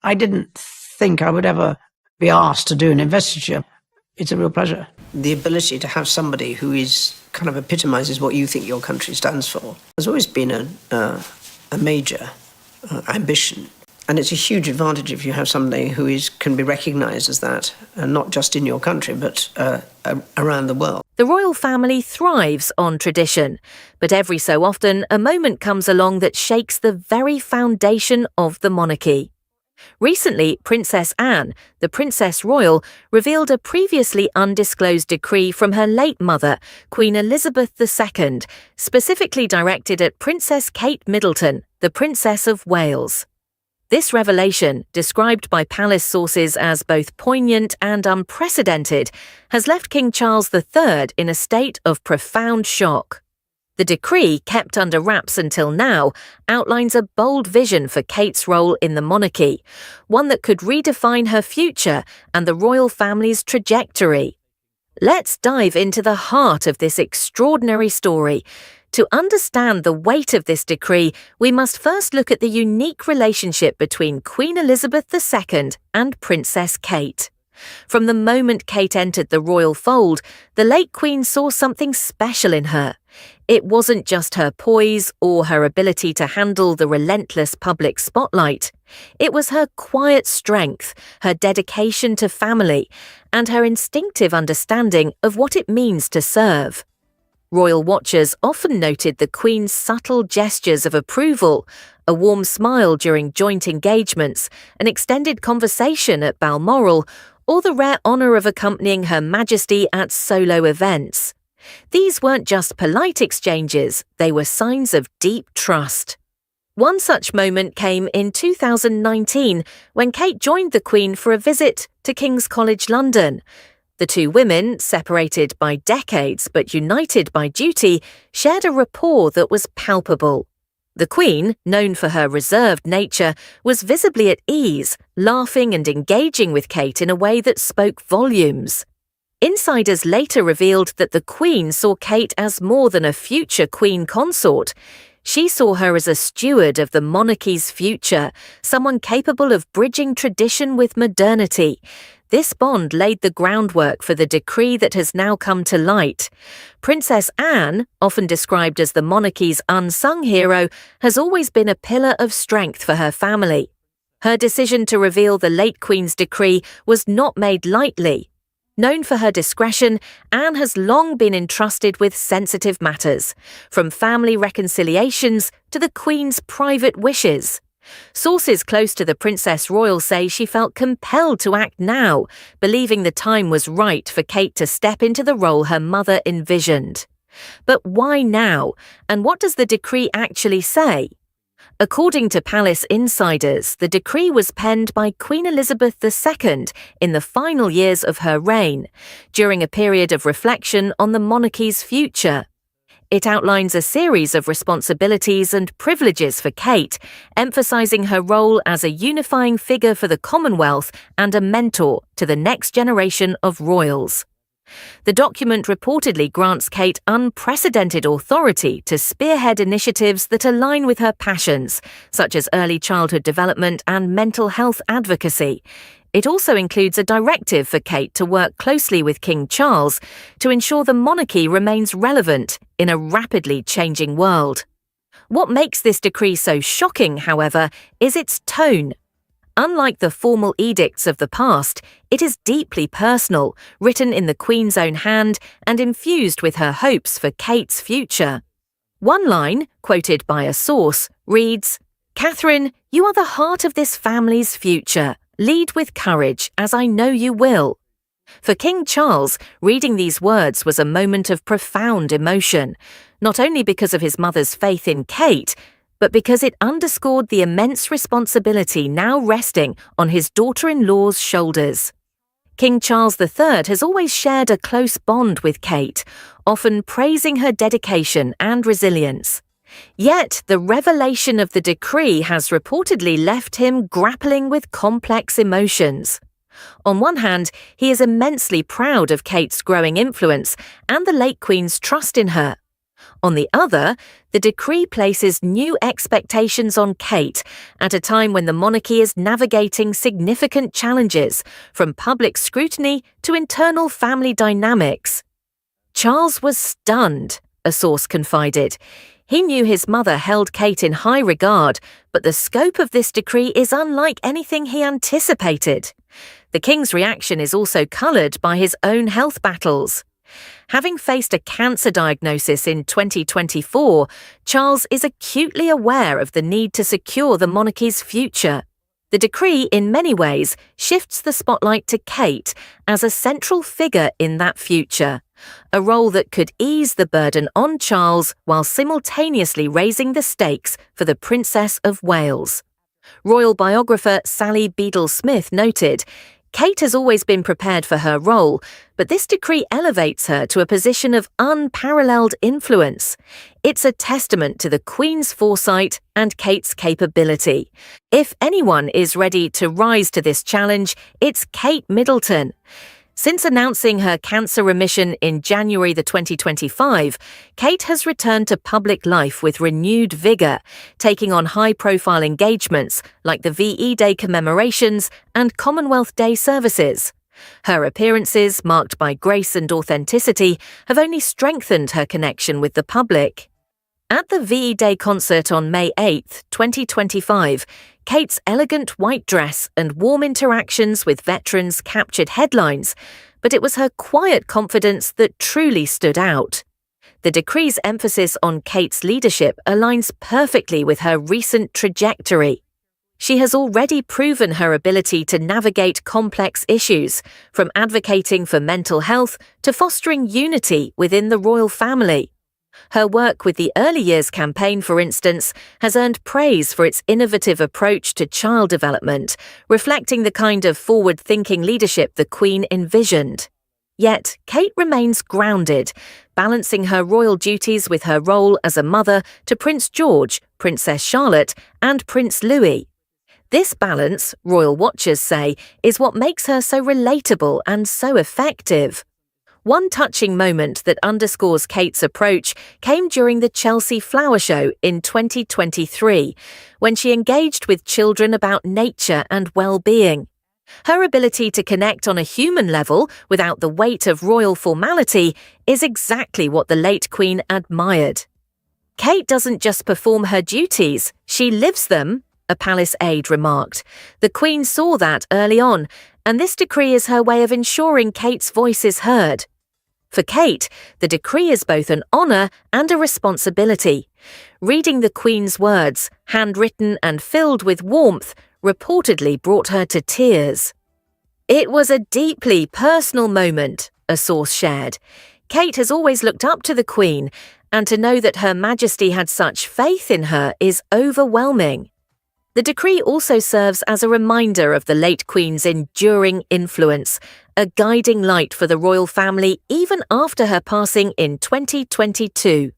I didn't think I would ever be asked to do an investiture. It's a real pleasure. The ability to have somebody who is kind of epitomises what you think your country stands for has always been a major ambition. And it's a huge advantage if you have somebody who can be recognised as that, not just in your country, but around the world. The royal family thrives on tradition, but every so often a moment comes along that shakes the very foundation of the monarchy. Recently, Princess Anne, the Princess Royal, revealed a previously undisclosed decree from her late mother, Queen Elizabeth II, specifically directed at Princess Kate Middleton, the Princess of Wales. This revelation, described by palace sources as both poignant and unprecedented, has left King Charles III in a state of profound shock. The decree, kept under wraps until now, outlines a bold vision for Kate's role in the monarchy, one that could redefine her future and the royal family's trajectory. Let's dive into the heart of this extraordinary story. To understand the weight of this decree, we must first look at the unique relationship between Queen Elizabeth II and Princess Kate. From the moment Kate entered the royal fold, the late Queen saw something special in her. It wasn't just her poise or her ability to handle the relentless public spotlight. It was her quiet strength, her dedication to family, and her instinctive understanding of what it means to serve. Royal watchers often noted the Queen's subtle gestures of approval, a warm smile during joint engagements, an extended conversation at Balmoral, or the rare honour of accompanying Her Majesty at solo events. These weren't just polite exchanges, they were signs of deep trust. One such moment came in 2019 when Kate joined the Queen for a visit to King's College London. The two women, separated by decades but united by duty, shared a rapport that was palpable. The Queen, known for her reserved nature, was visibly at ease, laughing and engaging with Kate in a way that spoke volumes. Insiders later revealed that the Queen saw Kate as more than a future Queen consort. She saw her as a steward of the monarchy's future, someone capable of bridging tradition with modernity. This bond laid the groundwork for the decree that has now come to light. Princess Anne, often described as the monarchy's unsung hero, has always been a pillar of strength for her family. Her decision to reveal the late Queen's decree was not made lightly. Known for her discretion, Anne has long been entrusted with sensitive matters, from family reconciliations to the Queen's private wishes. Sources close to the Princess Royal say she felt compelled to act now, believing the time was right for Kate to step into the role her mother envisioned. But why now, and what does the decree actually say? According to palace insiders, the decree was penned by Queen Elizabeth II in the final years of her reign, during a period of reflection on the monarchy's future. It outlines a series of responsibilities and privileges for Kate, emphasising her role as a unifying figure for the Commonwealth and a mentor to the next generation of royals. The document reportedly grants Kate unprecedented authority to spearhead initiatives that align with her passions, such as early childhood development and mental health advocacy. It also includes a directive for Kate to work closely with King Charles to ensure the monarchy remains relevant in a rapidly changing world. What makes this decree so shocking, however, is its tone. Unlike the formal edicts of the past, it is deeply personal, written in the Queen's own hand and infused with her hopes for Kate's future. One line, quoted by a source, reads, "Catherine, you are the heart of this family's future. Lead with courage, as I know you will." For King Charles, reading these words was a moment of profound emotion, not only because of his mother's faith in Kate, but because it underscored the immense responsibility now resting on his daughter-in-law's shoulders. King Charles III has always shared a close bond with Kate, often praising her dedication and resilience. Yet, the revelation of the decree has reportedly left him grappling with complex emotions. On one hand, he is immensely proud of Kate's growing influence and the late Queen's trust in her. On the other, the decree places new expectations on Kate at a time when the monarchy is navigating significant challenges, from public scrutiny to internal family dynamics. Charles was stunned, a source confided. He knew his mother held Kate in high regard, but the scope of this decree is unlike anything he anticipated. The king's reaction is also coloured by his own health battles. Having faced a cancer diagnosis in 2024, Charles is acutely aware of the need to secure the monarchy's future. The decree, in many ways, shifts the spotlight to Kate as a central figure in that future, a role that could ease the burden on Charles while simultaneously raising the stakes for the Princess of Wales. Royal biographer Sally Beadle-Smith noted, Kate has always been prepared for her role, but this decree elevates her to a position of unparalleled influence. It's a testament to the Queen's foresight and Kate's capability. If anyone is ready to rise to this challenge, it's Kate Middleton. Since announcing her cancer remission in January 2025, Kate has returned to public life with renewed vigour, taking on high-profile engagements like the VE Day commemorations and Commonwealth Day services. Her appearances, marked by grace and authenticity, have only strengthened her connection with the public. At the VE Day concert on May 8, 2025, Kate's elegant white dress and warm interactions with veterans captured headlines, but it was her quiet confidence that truly stood out. The decree's emphasis on Kate's leadership aligns perfectly with her recent trajectory. She has already proven her ability to navigate complex issues, from advocating for mental health to fostering unity within the royal family. Her work with the Early Years campaign, for instance, has earned praise for its innovative approach to child development, reflecting the kind of forward-thinking leadership the Queen envisioned. Yet, Kate remains grounded, balancing her royal duties with her role as a mother to Prince George, Princess Charlotte, and Prince Louis. This balance, royal watchers say, is what makes her so relatable and so effective. One touching moment that underscores Kate's approach came during the Chelsea Flower Show in 2023, when she engaged with children about nature and well-being. Her ability to connect on a human level without the weight of royal formality is exactly what the late Queen admired. Kate doesn't just perform her duties, she lives them, a palace aide remarked. The Queen saw that early on, and this decree is her way of ensuring Kate's voice is heard. For Kate, the decree is both an honour and a responsibility. Reading the Queen's words, handwritten and filled with warmth, reportedly brought her to tears. It was a deeply personal moment, a source shared. Kate has always looked up to the Queen, and to know that Her Majesty had such faith in her is overwhelming. The decree also serves as a reminder of the late Queen's enduring influence, a guiding light for the royal family even after her passing in 2022.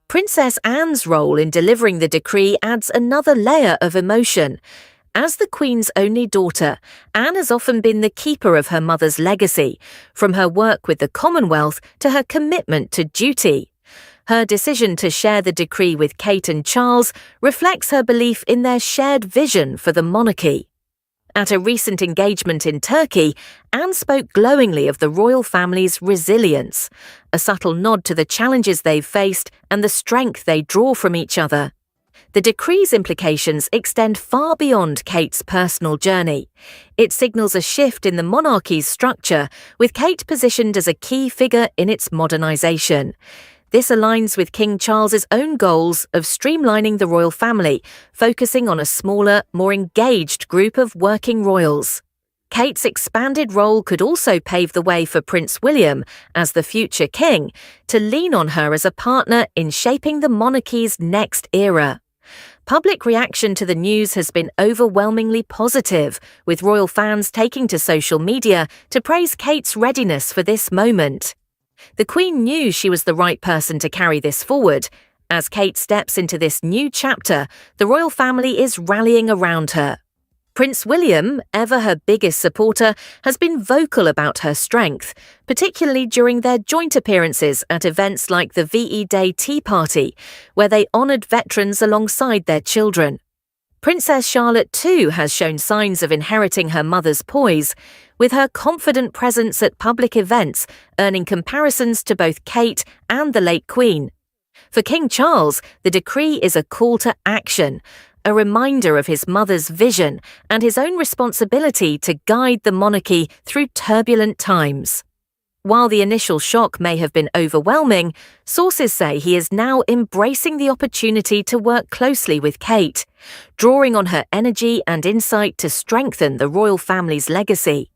Princess Anne's role in delivering the decree adds another layer of emotion. As the Queen's only daughter, Anne has often been the keeper of her mother's legacy, from her work with the Commonwealth to her commitment to duty. Her decision to share the decree with Kate and Charles reflects her belief in their shared vision for the monarchy. At a recent engagement in Turkey, Anne spoke glowingly of the royal family's resilience, a subtle nod to the challenges they've faced and the strength they draw from each other. The decree's implications extend far beyond Kate's personal journey. It signals a shift in the monarchy's structure, with Kate positioned as a key figure in its modernisation. This aligns with King Charles's own goals of streamlining the royal family, focusing on a smaller, more engaged group of working royals. Kate's expanded role could also pave the way for Prince William, as the future king, to lean on her as a partner in shaping the monarchy's next era. Public reaction to the news has been overwhelmingly positive, with royal fans taking to social media to praise Kate's readiness for this moment. The Queen knew she was the right person to carry this forward. As Kate steps into this new chapter, the royal family is rallying around her. Prince William, ever her biggest supporter, has been vocal about her strength, particularly during their joint appearances at events like the VE Day Tea Party, where they honoured veterans alongside their children. Princess Charlotte too has shown signs of inheriting her mother's poise, with her confident presence at public events earning comparisons to both Kate and the late Queen. For King Charles, the decree is a call to action, a reminder of his mother's vision and his own responsibility to guide the monarchy through turbulent times. While the initial shock may have been overwhelming, sources say he is now embracing the opportunity to work closely with Kate, drawing on her energy and insight to strengthen the royal family's legacy.